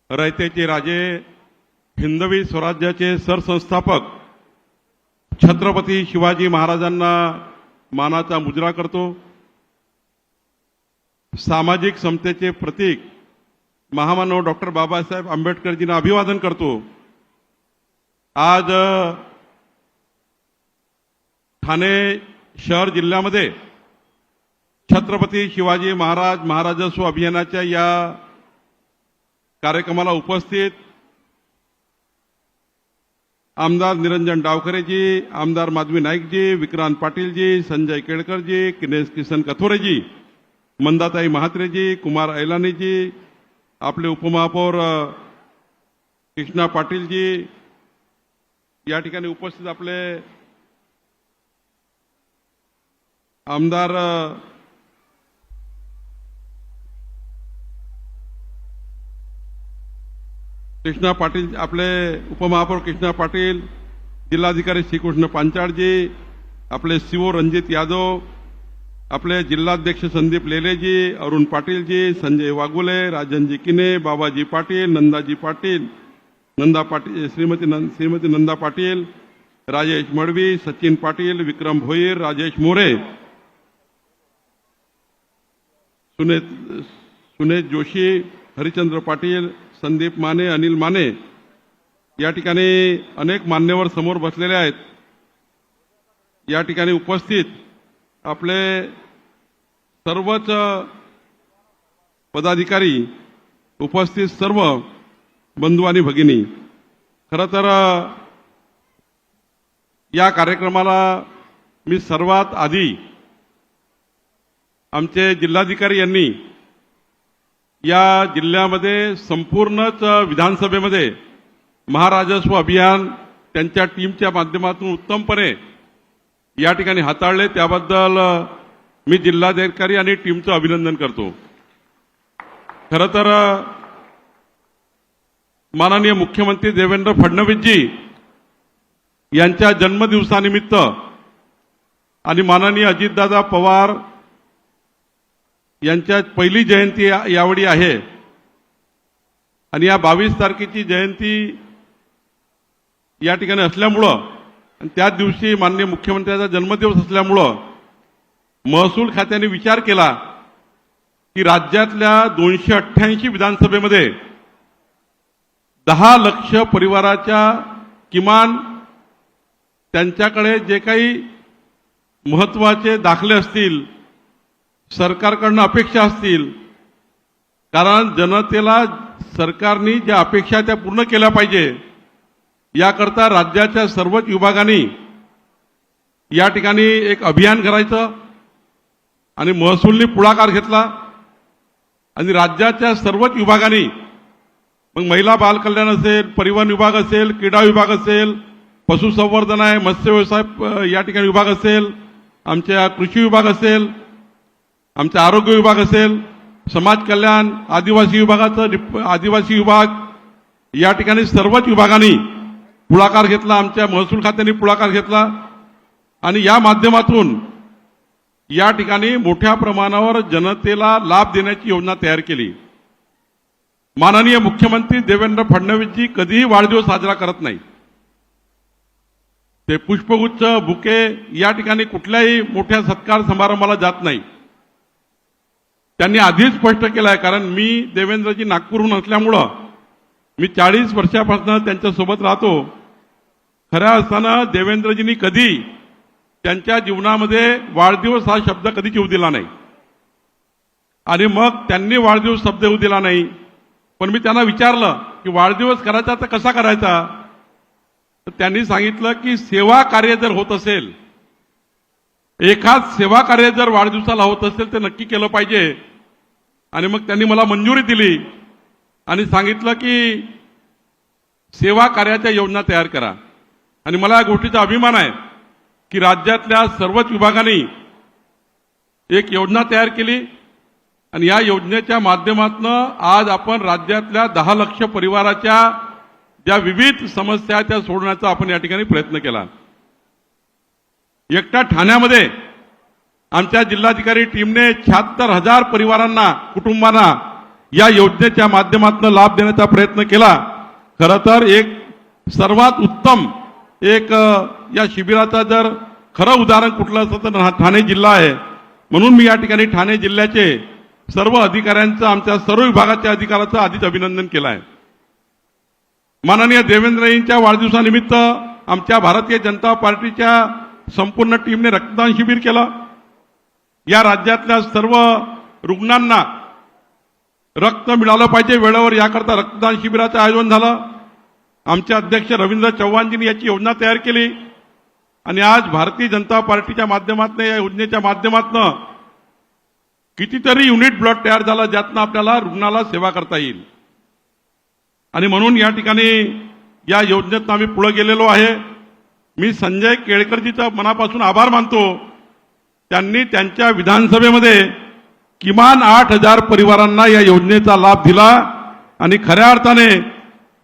रयतेचे राजे, हिंदवी स्वराज्याचे सरसंस्थापक छत्रपती शिवाजी महाराजांना मानाचा मुजरा करतो। सामाजिक समतेचे प्रतीक महामानव डॉक्टर बाबासाहेब आंबेडकरजींना अभिवादन करतो। आज ठाणे शहर जिल्ह्यामध्ये छत्रपती शिवाजी महाराज महाराजस्व अभियानाच्या या कार्यक्रमाला उपस्थित आमदार निरंजन डावखरेजी, आमदार माधवी नाईकजी, विक्रांत पाटीलजी, संजय केळकरजी, किसन कथोरेजी, मंदाताई महात्रेजी, कुमार ऐलानीजी, आपले उपमहापौर कृष्णा पाटीलजी, या ठिकाणी उपस्थित आपले आमदार कृष्णा पाटील, आपले उपमहापौर कृष्णा पाटील, जिल्हाधिकारी श्रीकृष्ण पांचाळजी, आपले सीओ रणजित यादव, आपले जिल्हाध्यक्ष संदीप लेलेजी, अरुण पाटीलजी, संजय वाघुले, राजनजी किने, बाबाजी पाटील, नंदाजी पाटील, श्रीमती नंदा पाटील, राजेश मडवी, सचिन पाटील, विक्रम भोईर, राजेश मोरे, सुनेत जोशी, हरिचंद्र पाटील, संदीप माने, अनिल माने, या ठिकाणी अनेक मान्यवर समोर बसलेले आहेत। या ठिकाणी उपस्थित आपले सर्वच पदाधिकारी, उपस्थित सर्व बंधू आणि भगिनी, खरं तर या कार्यक्रमाला मी सर्वात आधी आमचे जिल्हाधिकारी यांनी या जिल्ह्यामध्ये संपूर्णच विधानसभेमध्ये महाराजस्व अभियान त्यांच्या टीमच्या माध्यमातून उत्तमपणे या ठिकाणी हाताळले, त्याबद्दल मी जिल्हाधिकारी आणि टीमचं अभिनंदन करतो। खरं तर माननीय मुख्यमंत्री देवेंद्र फडणवीसजी यांच्या जन्मदिवसानिमित्त आणि माननीय अजितदादा पवार यांच्या पहिली जयंती यावेळी आहे आणि या 22 तारखेची जयंती या ठिकाणी असल्यामुळं आणि त्याच दिवशी माननीय मुख्यमंत्र्यांचा जन्मदिवस असल्यामुळं महसूल खात्याने विचार केला की राज्यातल्या 288 विधानसभेमध्ये 10 लाख परिवाराच्या किमान त्यांच्याकडे जे काही महत्त्वाचे दाखले असतील, सरकारकडून अपेक्षा असतील, कारण जनतेला सरकारने ज्या अपेक्षा त्या पूर्ण केल्या पाहिजे याकरता राज्याच्या सर्वच विभागांनी या ठिकाणी एक अभियान करायचं आणि महसूलने पुढाकार घेतला आणि राज्याच्या सर्वच विभागांनी, मग महिला बाल कल्याण असेल, परिवहन विभाग असेल, क्रीडा विभाग असेल, पशुसंवर्धन आहे, मत्स्य व्यवसाय या ठिकाणी विभाग असेल, आमच्या कृषी विभाग असेल, आमचा आरोग्य विभाग असेल, समाज कल्याण, आदिवासी विभाग या ठिकाणी सर्वच विभागांनी पुढाकार घेतला, आमच्या महसूल खात्याने पुढाकार घेतला आणि या माध्यमातून या ठिकाणी मोठ्या प्रमाणावर जनतेला लाभ देण्याची योजना तयार केली। माननीय मुख्यमंत्री देवेंद्र फडणवीसजी कधीही वाढदिवस साजरा करत नाही, ते पुष्पगुच्छ, बुके या ठिकाणी कुठल्याही मोठ्या सत्कार समारंभाला जात नाही। त्यांनी आधीच स्पष्ट केलं आहे, कारण मी देवेंद्रजी नागपूरहून असल्यामुळं मी 40 वर्षापासून त्यांच्यासोबत राहतो। खऱ्या अर्थानं देवेंद्रजींनी कधी त्यांच्या जीवनामध्ये वाढदिवस हा शब्द कधीच येऊ दिला नाही आणि मग त्यांनी वाढदिवस शब्द येऊ दिला नाही। पण मी त्यांना विचारलं की वाढदिवस करायचा तर कसा करायचा, तर त्यांनी सांगितलं की सेवा कार्य जर होत असेल, एखाद सेवा कार्य जर वाढदिवसाला होत असेल तर नक्की केलं पाहिजे। आणि मग त्यांनी मला मंजुरी दिली आणि सांगितलं की सेवा कार्याच्या योजना तयार करा आणि मला या गोष्टीचा अभिमान आहे की राज्यातल्या सर्वच विभागांनी एक योजना तयार केली आणि या योजनेच्या माध्यमातून आज आपण राज्यातल्या 10 लाख परिवाराच्या ज्या विविध समस्या त्या सोडवण्याचा आपण या ठिकाणी प्रयत्न केला। एकट्या ठाण्यामध्ये आमच्या जिल्हाधिकारी टीमने 76,000 परिवारांना, कुटुंबांना या योजनेच्या माध्यमातून लाभ देण्याचा प्रयत्न केला. खरं तर एक सर्वात उत्तम एक या शिबिराचा जर खरं उदाहरण कुठलं असतं तर ठाणे जिल्हा आहे. म्हणून मी या ठिकाणी ठाणे जिल्ह्याचे सर्व अधिकाऱ्यांचं, आमच्या सर्व विभागाच्या अधिकाऱ्यांचं आधीच अभिनंदन केलं आहे. माननीय देवेंद्रजींच्या वाढदिवसानिमित्त आमच्या भारतीय जनता पार्टीच्या संपूर्ण टीमने रक्तदान शिबिर केलं. या राज्यातल्या सर्व रुग्णांना रक्त मिळालं पाहिजे वेळेवर, याकरता रक्तदान शिबिराचं आयोजन झालं. आमचे अध्यक्ष रवींद्र चव्हाणजींनी याची योजना तयार केली आणि आज भारतीय जनता पार्टीच्या माध्यमातून, या योजनेच्या माध्यमातून कितीतरी युनिट ब्लड तयार झालं ज्यातनं आपल्याला रुग्णाला सेवा करता येईल. आणि म्हणून या ठिकाणी या योजनेत आम्ही पुढे गेलेलो आहे. मी संजय केळकरजीचा मनापासून आभार मानतो. त्यांनी त्यांच्या विधानसभेमध्ये किमान 8,000 परिवारांना या योजनेचा लाभ दिला आणि खऱ्या अर्थाने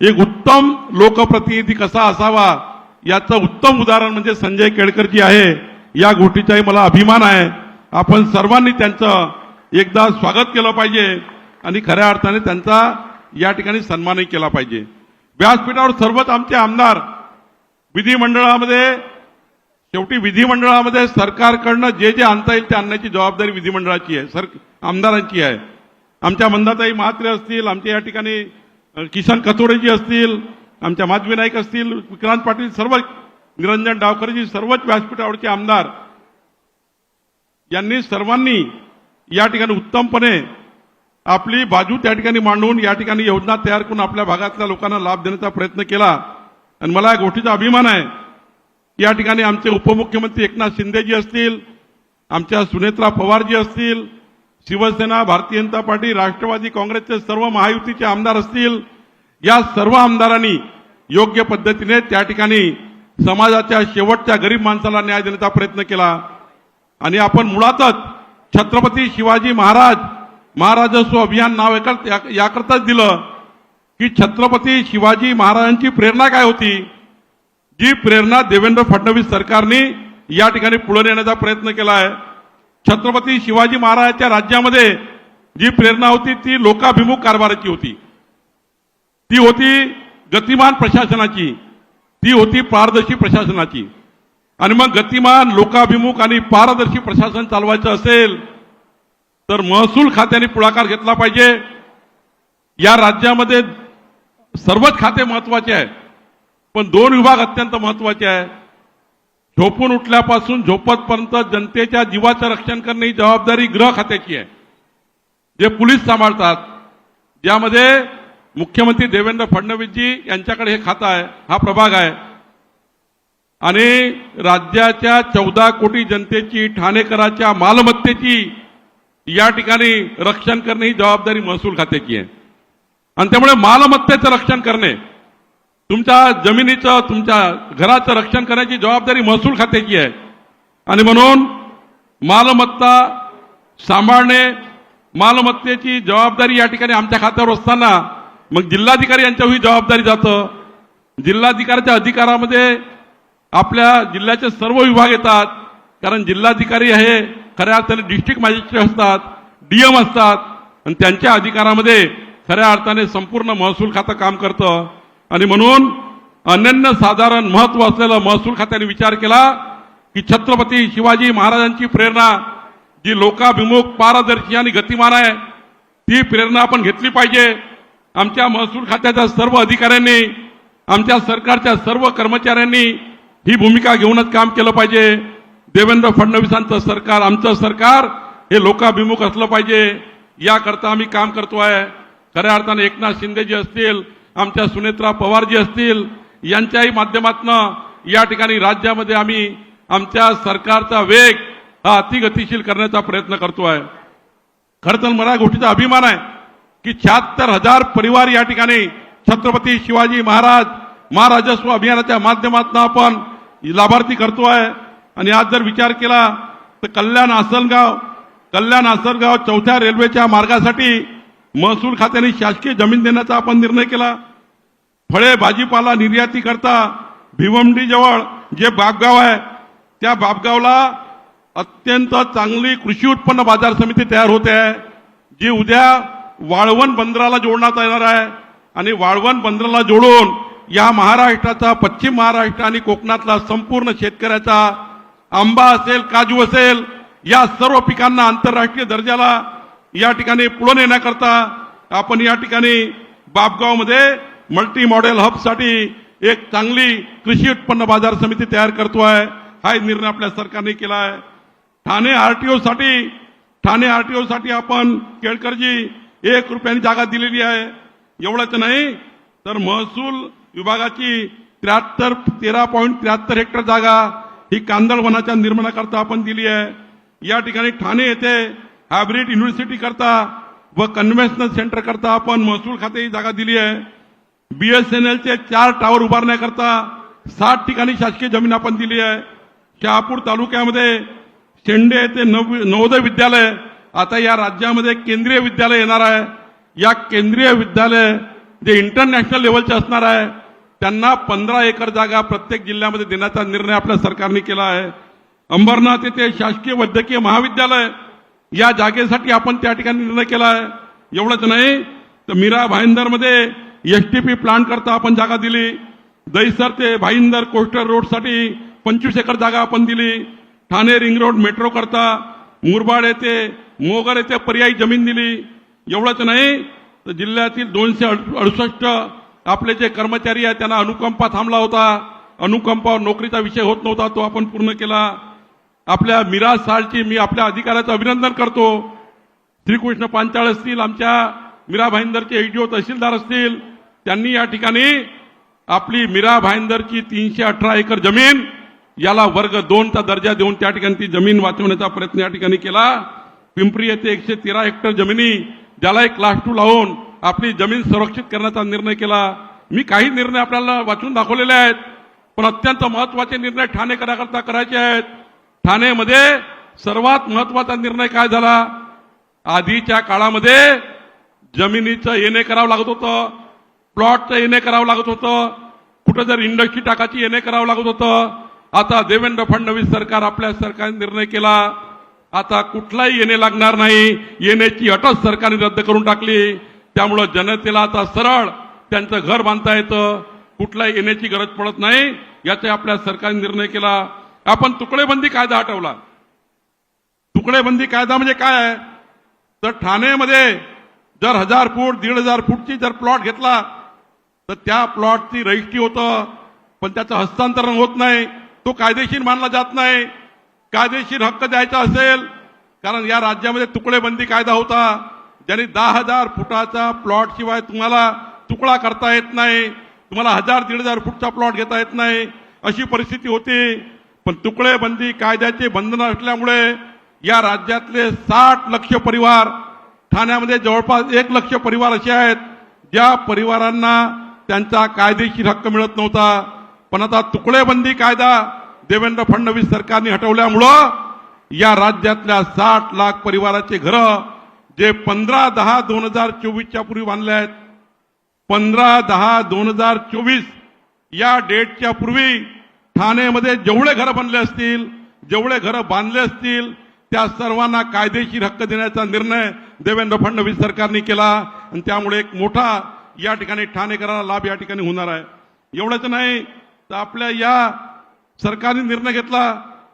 एक उत्तम लोकप्रतिनिधी कसा असावा याचं उत्तम उदाहरण म्हणजे संजय केळकरजी आहे. या गोष्टीचाही मला अभिमान आहे. आपण सर्वांनी त्यांचं एकदा स्वागत केलं पाहिजे आणि खऱ्या अर्थाने त्यांचा या ठिकाणी सन्मानही केला पाहिजे. व्यासपीठावर सर्वच आमचे आमदार विधिमंडळामध्ये, शेवटी विधिमंडळामध्ये सरकारकडनं जे जे आणता येईल ते आणण्याची जबाबदारी विधिमंडळाची आहे, आमदारांची आहे. आमच्या मंदाताई महात्रे असतील, आमच्या या ठिकाणी किसन कथोरेजी असतील, आमच्या माधवी नाईक असतील, विक्रांत पाटील, सर्व निरंजन डावकरजी, सर्वच व्यासपीठावरचे आमदार यांनी सर्वांनी या ठिकाणी उत्तमपणे आपली बाजू त्या ठिकाणी मांडून या ठिकाणी योजना तयार करून आपल्या भागातल्या लोकांना लाभ देण्याचा प्रयत्न केला. आणि मला या गोष्टीचा अभिमान आहे. या ठिकाणी आमचे उपमुख्यमंत्री एकनाथ शिंदेजी असतील, आमच्या सुनेत्रा पवारजी असतील, शिवसेना, भारतीय जनता पार्टी, राष्ट्रवादी काँग्रेसचे सर्व महायुतीचे आमदार असतील, या सर्व आमदारांनी योग्य पद्धतीने त्या ठिकाणी समाजाच्या शेवटच्या गरीब माणसाला न्याय देण्याचा प्रयत्न केला. आणि आपण मुळातच छत्रपती शिवाजी महाराजस्व अभियान नाव याकरताच दिलं की छत्रपती शिवाजी महाराजांची प्रेरणा काय होती, जी प्रेरणा देवेंद्र फडणवीस सरकारने या ठिकाणी पुढे नेण्याचा प्रयत्न केला आहे. छत्रपती शिवाजी महाराजांच्या राज्यामध्ये जी प्रेरणा होती ती लोकाभिमुख कारभाराची होती, ती होती गतिमान प्रशासनाची, ती होती पारदर्शी प्रशासनाची. आणि मग गतिमान, लोकाभिमुख आणि पारदर्शी प्रशासन चालवायचं असेल तर महसूल खात्याने पुढाकार घेतला पाहिजे. या राज्यामध्ये सर्वच खाते महत्वाचे आहे, पण 2 विभाग अत्यंत महत्वाचे आहे. झोपून उठल्यापासून झोपतपर्यंत जनतेच्या जीवाचं रक्षण करणे ही जबाबदारी गृह खात्याची आहे, जे पोलीस सांभाळतात, ज्यामध्ये मुख्यमंत्री देवेंद्र फडणवीसजी यांच्याकडे हे खातं आहे, हा प्रभाग आहे. आणि राज्याच्या 14 कोटी जनतेची, ठाणेकराच्या मालमत्तेची या ठिकाणी रक्षण करणे ही जबाबदारी महसूल खात्याची आहे. आणि त्यामुळे मालमत्तेचं रक्षण करणे, तुमच्या जमिनीचं, तुमच्या घराचं रक्षण करण्याची जबाबदारी महसूल खात्याची आहे. आणि म्हणून मालमत्ता सांभाळणे, मालमत्तेची जबाबदारी या ठिकाणी आमच्या खात्यावर असताना मग जिल्हाधिकारी यांच्यावर ही जबाबदारी जातं. जिल्हाधिकाऱ्याच्या अधिकारामध्ये आपल्या जिल्ह्याचे सर्व विभाग येतात, कारण जिल्हाधिकारी हे खऱ्या अर्थाने डिस्ट्रिक्ट मॅजिस्ट्रेट असतात, डीएम असतात, आणि त्यांच्या अधिकारामध्ये खऱ्या अर्थाने संपूर्ण महसूल खातं काम करतं. आणि म्हणून अनन्यसाधारण महत्व असलेलं महसूल खात्याने विचार केला की छत्रपती शिवाजी महाराजांची प्रेरणा जी लोकाभिमुख, पारदर्शी आणि गतिमान आहे, ती प्रेरणा आपण घेतली पाहिजे. आमच्या महसूल खात्याच्या सर्व अधिकाऱ्यांनी, आमच्या सरकारच्या सर्व कर्मचाऱ्यांनी ही भूमिका घेऊनच काम केलं पाहिजे. देवेंद्र फडणवीसांचं सरकार, आमचं सरकार हे लोकाभिमुख असलं पाहिजे, याकरता आम्ही काम करतोय. खऱ्या अर्थाने एकनाथ शिंदेजी असतील, आमच्या सुनेत्रा पवारजी असतील, यांच्याही माध्यमातून या ठिकाणी राज्यामध्ये आम्ही आमच्या सरकारचा वेग हा अतिगतिशील करण्याचा प्रयत्न करतोय. खरं तर मला गोष्टीचा अभिमान आहे की 76,000 परिवार या ठिकाणी छत्रपती शिवाजी महाराजस्व अभियानाच्या माध्यमातून आपण लाभार्थी करतोय. आणि आज जर विचार केला तर कल्याण आसनगाव 4थ्या रेल्वेच्या मार्गासाठी महसूल खात्याने शासकीय जमीन देण्याचा आपण निर्णय केला. फळे भाजीपाला निर्याती करता भिवंडी जवळ जे बापगाव आहे, त्या बापगावला अत्यंत चांगली कृषी उत्पन्न बाजार समिती तयार होते आहे, जी उद्या वाळवण बंदराला जोडण्यात येणार आहे आणि वाळवण बंदराला जोडून या महाराष्ट्राचा, पश्चिम महाराष्ट्र आणि कोकणातला संपूर्ण शेतकऱ्याचा आंबा असेल, काजू असेल, या सर्व पिकांना आंतरराष्ट्रीय दर्जाला या ठिकाणी पुढे नेण्याकरता आपण या ठिकाणी बापगावमध्ये मल्टी मॉडेल हबसाठी एक चांगली कृषी उत्पन्न बाजार समिती तयार करतोय. हा निर्णय आपल्या सरकारने केला आहे. ठाणे आरटीओ साठी आपण केळकरजी 1 रुपयानी जागा दिलेली आहे. एवढंच नाही तर महसूल विभागाची 13.73 हेक्टर जागा ही कांदळ वनाच्या निर्माणाकरता आपण दिली आहे. या ठिकाणी ठाणे येथे हायब्रिड युनिव्हर्सिटी करता व कन्व्हेन्शनल सेंटर करता आपण महसूल खाते ही जागा दिली आहे. बीएसएनएलचे 4 टावर उभारण्याकरता 60 ठिकाणी शासकीय जमीन आपण दिली आहे. शहापूर तालुक्यामध्ये शेंडे येथे नवोदय विद्यालय, आता या राज्यामध्ये केंद्रीय विद्यालय येणार आहे. या केंद्रीय विद्यालय जे इंटरनॅशनल लेवलचे असणार आहे त्यांना 15 एकर जागा प्रत्येक जिल्ह्यामध्ये देण्याचा निर्णय आपल्या सरकारने केला आहे. अंबरनाथ येथे शासकीय वैद्यकीय महाविद्यालय, या जागेसाठी आपण त्या ठिकाणी निर्णय केला आहे. एवढंच नाही तर मीरा भाईंदरमध्ये एसटीपी प्लांट करता आपण जागा दिली. दहिसर ते भाईंदर कोस्टर रोडसाठी 25 एकर जागा आपण दिली. ठाणे रिंग रोड मेट्रो करता मुरबाड येथे, मोगर येथे पर्यायी जमीन दिली. एवढंच नाही तर जिल्ह्यातील 268 आपले जे कर्मचारी आहेत त्यांना अनुकंपा थांबला होता, अनुकंपावर नोकरीचा विषय होत नव्हता, तो आपण पूर्ण केला. आपल्या मिराज साळची मी आपल्या अधिकाऱ्याचं अभिनंदन करतो. श्रीकृष्ण पांचाळ असतील, आमच्या मीरा भाईंदरचे एडीओ तहसीलदार असतील, त्यांनी या ठिकाणी आपली मीरा भाईंदरची 318 एकर जमीन याला वर्ग 2चा दर्जा देऊन त्या ठिकाणी ती जमीन वाचवण्याचा प्रयत्न या ठिकाणी केला. पिंपरी येथे 113 हेक्टर जमिनी ज्याला एक क्लास 2 लावून आपली जमीन सुरक्षित करण्याचा निर्णय केला. मी काही निर्णय आपल्याला वाचून दाखवलेले आहेत, पण अत्यंत महत्वाचे निर्णय ठाणेकरांकरता करायचे आहेत. ठाणेमध्ये सर्वात महत्वाचा निर्णय काय झाला? आधीच्या काळामध्ये जमिनीचं येणे करावं लागत होतं, प्लॉटचं येणे करावं लागत होतं, कुठं जर इंडस्ट्री टाकायची येणे करावं लागत होतं. आता देवेंद्र फडणवीस सरकार, आपल्या सरकारने निर्णय केला, आता कुठलाही येणे लागणार नाही. येण्याची अटच सरकारने रद्द करून टाकली. त्यामुळे जनतेला आता सरळ त्यांचं घर बांधता येतं, कुठलाही येण्याची गरज पडत नाही. याचा आपल्या सरकारने निर्णय केला. आपण तुकडेबंदी कायदा हटवला. तुकडेबंदी कायदा म्हणजे काय आहे? तर ठाणेमध्ये जर 1000 फूट 1500 फूटची जर प्लॉट घेतला तर त्या प्लॉटची रजिस्ट्री होतं, पण त्याचं हस्तांतरण होत नाही, तो कायदेशीर मानला जात नाही. कायदेशीर हक्क द्यायचा असेल, कारण या राज्यामध्ये तुकडेबंदी कायदा होता, ज्यांनी 10,000 फुटाचा प्लॉट शिवाय तुम्हाला तुकडा करता येत नाही, तुम्हाला 1000-1500 फूटचा प्लॉट घेता येत नाही, अशी परिस्थिती होती. पण तुकडेबंदी कायद्याचे बंधन असल्यामुळे या राज्यातले 60 लक्ष परिवार, ठाण्यामध्ये जवळपास 1 लक्ष परिवार असे आहेत ज्या परिवारांना त्यांचा कायदेशीर हक्क मिळत नव्हता. पण आता तुकडेबंदी कायदा देवेंद्र फडणवीस सरकारने हटवल्यामुळं या राज्यातल्या 60 लाख परिवाराचे घरं जे 15/10/2024च्या पूर्वी बांधले आहेत, 15/10/2024 या डेटच्या पूर्वी ठाणेमध्ये जेवढे घरं बनले असतील, जेवढे घरं बांधले असतील, त्या सर्वांना कायदेशीर हक्क देण्याचा निर्णय देवेंद्र फडणवीस सरकारने केला. आणि त्यामुळे एक मोठा या ठिकाणी ठाणेकरांना लाभ या ठिकाणी होणार आहे. एवढंच नाही तर आपल्या या सरकारने निर्णय घेतला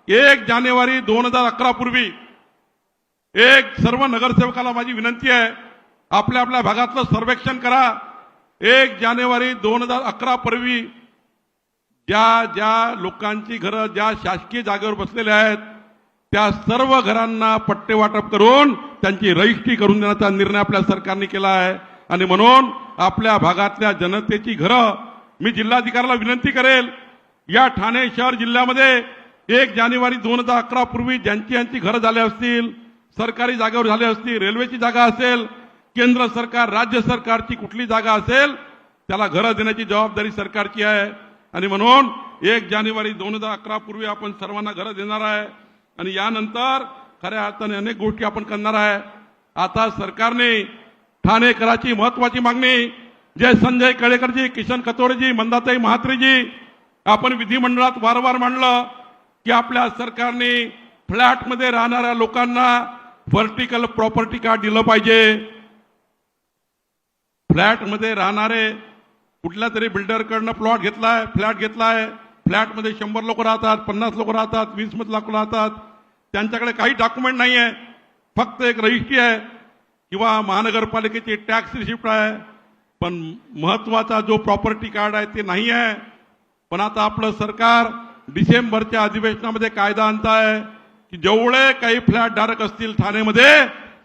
1 जानेवारी 2011 पूर्वी, एक सर्व नगरसेवकाला माझी विनंती आहे, आपल्या आपल्या भागातलं सर्वेक्षण करा. 1 जानेवारी 2011 पूर्वी ज्या ज्या लोकांची घरं ज्या शासकीय जागेवर बसलेले आहेत त्या सर्व घरांना पट्टे वाटप करून त्यांची रजिस्ट्री करून देण्याचा निर्णय आपल्या सरकारने केला आहे. आणि म्हणून आपल्या भागातल्या जनतेची घरं मी जिल्हाधिकाऱ्याला विनंती करेल, या ठाणे शहर जिल्ह्यामध्ये 1 जानेवारी 2011 पूर्वी ज्यांची घरं झाले असतील, सरकारी जागेवर झाले असतील, रेल्वेची जागा असेल, केंद्र सरकार राज्य सरकारची कुठली जागा असेल, त्याला घरं देण्याची जबाबदारी सरकारची आहे. आणि म्हणून 1 जानेवारी 2011 पूर्वी आपण सर्वांना घरं देणार आहे. आणि यानंतर खऱ्या अर्थाने अनेक गोष्टी आपण करणार आहे. आता सरकारने ठाणेकराची महत्वाची मागणी जे संजय कळेकरजी, किशन कथोरेजी, मंदाताई महात्रेजी आपण विधिमंडळात वारंवार मांडलं की आपल्या सरकारने फ्लॅटमध्ये राहणाऱ्या लोकांना व्हर्टिकल प्रॉपर्टी कार्ड दिलं पाहिजे. फ्लॅटमध्ये राहणारे कुठल्या तरी बिल्डरकडनं प्लॉट घेतलाय, फ्लॅट घेतलाय, फ्लॅटमध्ये 100 लोक राहतात, 50 लोक राहतात, 20 लोक राहतात, त्यांच्याकडे काही डॉक्युमेंट नाही आहे, फक्त एक रजिस्ट्री आहे किंवा महानगरपालिकेची टॅक्स रिसिप्ट आहे, पण महत्वाचा जो प्रॉपर्टी कार्ड आहे ते नाही आहे. पण आता आपलं सरकार डिसेंबरच्या अधिवेशनामध्ये कायदा आणताय की जेवढे काही फ्लॅट धारक असतील ठाणेमध्ये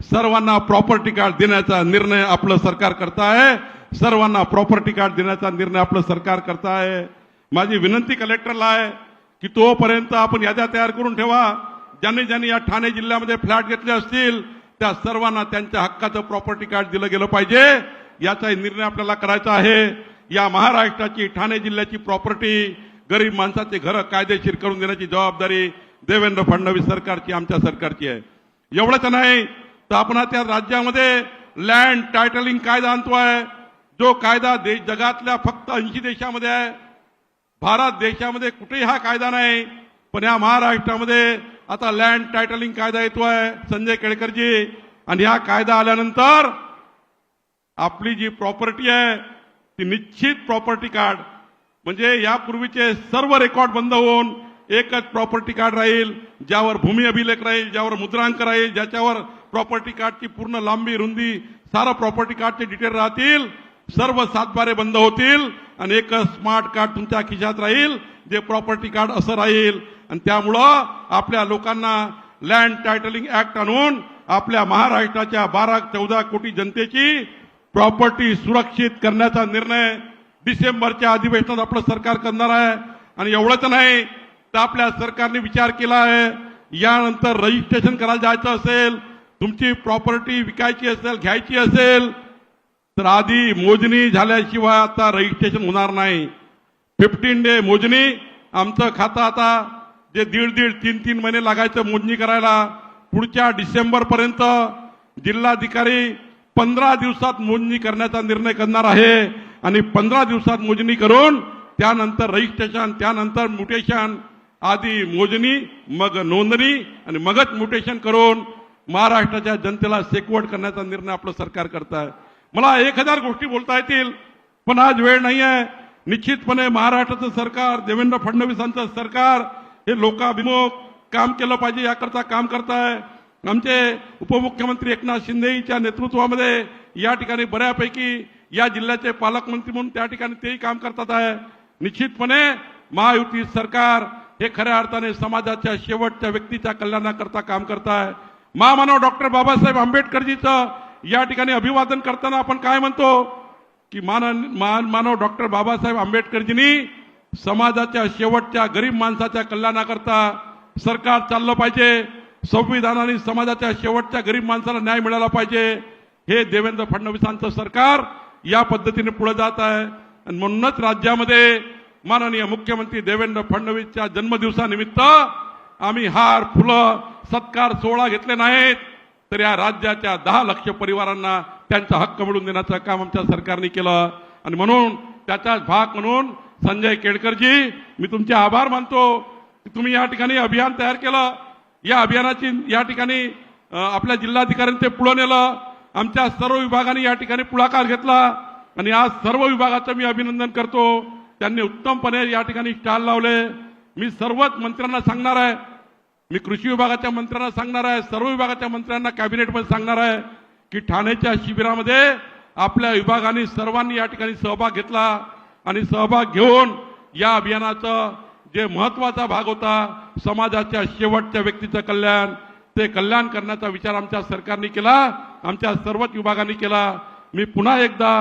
सर्वांना प्रॉपर्टी कार्ड देण्याचा निर्णय आपलं सरकार करत आहे. सर्वांना प्रॉपर्टी कार्ड देण्याचा निर्णय आपलं सरकार करत आहे. माझी विनंती कलेक्टरला आहे की तोपर्यंत आपण याद्या तयार करून ठेवा. ज्यांनी ज्यांनी या ठाणे जिल्ह्यामध्ये फ्लॅट घेतले असतील त्या सर्वांना त्यांच्या हक्काचं प्रॉपर्टी कार्ड दिलं गेलं पाहिजे. याचा निर्णय आपल्याला करायचा आहे. या महाराष्ट्राची ठाणे जिल्ह्याची प्रॉपर्टी गरीब माणसाचे घर कायदेशीर करून देण्याची जबाबदारी देवेंद्र फडणवीस सरकारची, आमच्या सरकारची आहे. एवढंच नाही तर आपण त्या राज्यामध्ये लँड टायटलिंग कायदा आणतोय. जो कायदा जगातल्या फक्त 80 देशामध्ये आहे. भारत देशामध्ये कुठेही हा कायदा नाही, पण या महाराष्ट्रामध्ये आता लँड टायटलिंग कायदा येतोय संजय केळकरजी. आणि हा कायदा आल्यानंतर आपली जी प्रॉपर्टी आहे ती निश्चित प्रॉपर्टी कार्ड म्हणजे यापूर्वीचे सर्व रेकॉर्ड बंद होऊन एकच प्रॉपर्टी कार्ड राहील, ज्यावर भूमी अभिलेख राहील, ज्यावर मुद्रांक राहील, ज्याच्यावर प्रॉपर्टी कार्डची पूर्ण लांबी रुंदी सारा प्रॉपर्टी कार्डचे डिटेल राहतील. सर्व सातबारे बंद होतील आणि एक स्मार्ट कार्ड तुमच्या खिशात राहील जे प्रॉपर्टी कार्ड असं राहील. आणि त्यामुळं आपल्या लोकांना लँड टायटलिंग ऍक्ट आणून आपल्या महाराष्ट्राच्या 12-14 कोटी जनतेची प्रॉपर्टी सुरक्षित करण्याचा निर्णय डिसेंबरच्या अधिवेशनात आपलं सरकार करणार आहे. आणि एवढंच नाही तर आपल्या सरकारने विचार केला आहे यानंतर रजिस्ट्रेशन करायला जायचं असेल, तुमची प्रॉपर्टी विकायची असेल, घ्यायची असेल तर आधी मोजणी झाल्याशिवाय आता रजिस्ट्रेशन होणार नाही. 15 डे मोजणी. आमचं खातं आता जे 1.5-3 महिने लागायचं मोजणी करायला पुढच्या डिसेंबर पर्यंत जिल्हाधिकारी 15 दिवसात मोजणी करण्याचा निर्णय करणार आहे. आणि 15 दिवसात मोजणी करून त्यानंतर रजिस्ट्रेशन, त्यानंतर म्युटेशन, आधी मोजणी मग नोंदणी आणि मगच म्युटेशन करून महाराष्ट्राच्या जनतेला सेकवड करण्याचा निर्णय आपलं सरकार करत आहे. मला 1000 गोष्टी बोलता येतील पण आज वेळ नाही आहे. निश्चितपणे महाराष्ट्राचं सरकार, देवेंद्र फडणवीसांचं सरकार हे लोकाभिमुख काम केलं पाहिजे याकरता काम करत आहे. आमचे उपमुख्यमंत्री एकनाथ शिंदेच्या नेतृत्वामध्ये या ठिकाणी बऱ्यापैकी या जिल्ह्याचे पालकमंत्री म्हणून त्या ठिकाणी तेही काम करतात आहे. निश्चितपणे महायुती सरकार हे खऱ्या अर्थाने समाजाच्या शेवटच्या व्यक्तीच्या कल्याणाकरता काम करत आहे. महामानव डॉक्टर बाबासाहेब आंबेडकरजीचं या ठिकाणी अभिवादन करताना आपण काय म्हणतो की मानव डॉक्टर बाबासाहेब आंबेडकरजींनी समाजाच्या शेवटच्या गरीब माणसाच्या कल्याणाकरता सरकार चाललं पाहिजे. संविधानाने समाजाच्या शेवटच्या गरीब माणसाला न्याय मिळाला पाहिजे. हे देवेंद्र फडणवीसांचं सरकार या पद्धतीने पुढे जात आहे. आणि म्हणूनच राज्यामध्ये माननीय मुख्यमंत्री देवेंद्र फडणवीसच्या जन्मदिवसानिमित्त आम्ही हार, फुलं, सत्कार सोहळा घेतले नाहीत तर या राज्याच्या 10 लाख परिवारांना त्यांचा हक्क मिळवून देण्याचं काम आमच्या सरकारने केलं. आणि म्हणून त्याचाच भाग म्हणून संजय केळकरजी मी तुमचे आभार मानतो की तुम्ही या ठिकाणी अभियान तयार केलं. या अभियानाची या ठिकाणी आपल्या जिल्हाधिकाऱ्यांनी ते पुढे नेलं. आमच्या सर्व विभागांनी या ठिकाणी पुढाकार घेतला आणि आज सर्व विभागाचं मी अभिनंदन करतो. त्यांनी उत्तमपणे या ठिकाणी स्टॉल लावले. मी सर्वच मंत्र्यांना सांगणार आहे, मी कृषी विभागाच्या मंत्र्यांना सांगणार आहे, सर्व विभागाच्या मंत्र्यांना कॅबिनेटमध्ये सांगणार आहे की ठाण्याच्या शिबिरामध्ये आपल्या विभागाने सर्वांनी या ठिकाणी सहभाग घेतला आणि सहभाग घेऊन या अभियानाचं जे महत्वाचा भाग होता समाजाच्या शेवटच्या व्यक्तीचं कल्याण, ते कल्याण करण्याचा विचार आमच्या सरकारने केला, आमच्या सर्वच विभागांनी केला. मी पुन्हा एकदा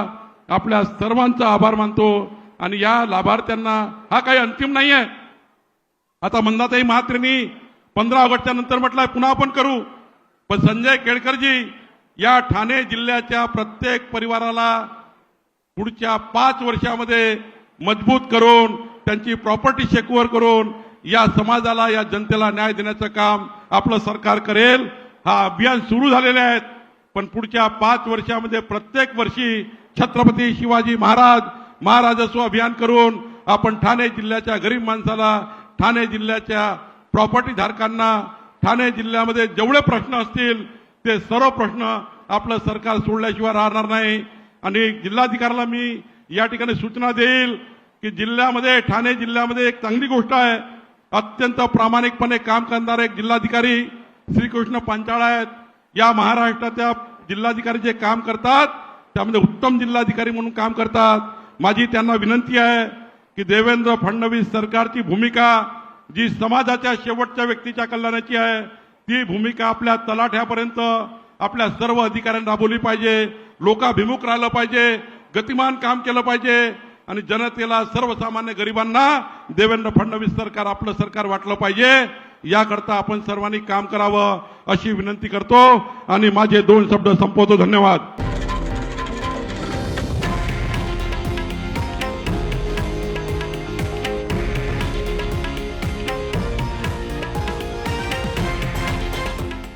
आपल्या सर्वांचा आभार मानतो. आणि या लाभार्थ्यांना हा काही अंतिम नाही आहे. आता मंदाताई महात्रेंनी 15 ऑगस्टच्या नंतर म्हटलंय पुन्हा आपण करू, पण संजय केळकरजी या ठाणे जिल्ह्याच्या प्रत्येक परिवाराला पुढच्या 5 वर्षामध्ये मजबूत करून त्यांची प्रॉपर्टी सेक्युअर करून या समाजाला, या जनतेला न्याय देण्याचं काम आपलं सरकार करेल. हा अभियान सुरू झालेले आहेत पण पुढच्या 5 वर्षामध्ये प्रत्येक वर्षी छत्रपती शिवाजी महाराजस्व अभियान करून आपण ठाणे जिल्ह्याच्या गरीब माणसाला, ठाणे जिल्ह्याच्या प्रॉपर्टी धारकांना, ठाणे जिल्ह्यामध्ये जेवढे प्रश्न असतील ते सर्व प्रश्न आपलं सरकार सोडल्याशिवाय राहणार नाही. आणि जिल्हाधिकाऱ्याला मी या ठिकाणी सूचना देईल की जिल्ह्यामध्ये, ठाणे जिल्ह्यामध्ये एक चांगली गोष्ट आहे, अत्यंत प्रामाणिकपणे काम करणारे एक जिल्हाधिकारी श्रीकृष्ण पांचाळ आहेत. या महाराष्ट्राच्या जिल्हाधिकारी जे काम करतात त्यामध्ये उत्तम जिल्हाधिकारी म्हणून काम करतात. माझी त्यांना विनंती आहे की देवेंद्र फडणवीस सरकारची भूमिका जी समाजाच्या शेवटच्या व्यक्तीच्या कल्याणाची आहे ती भूमिका आपल्या तलाठ्यापर्यंत आपल्या सर्व अधिकाऱ्यांना राबवली पाहिजे. लोकाभिमुख राहिलं पाहिजे, गतिमान काम केलं पाहिजे आणि जनतेला, सर्वसामान्य गरिबांना देवेंद्र फडणवीस सरकार आपलं सरकार वाटलं पाहिजे. याकरता आपण सर्वांनी काम करावं अशी विनंती करतो आणि माझे 2 शब्द संपवतो. धन्यवाद.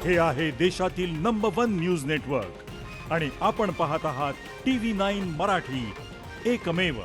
हे आहे देशातील नंबर 1 न्यूज नेटवर्क आणि आपण पाहत आहात TV9 मराठी, एकमेव.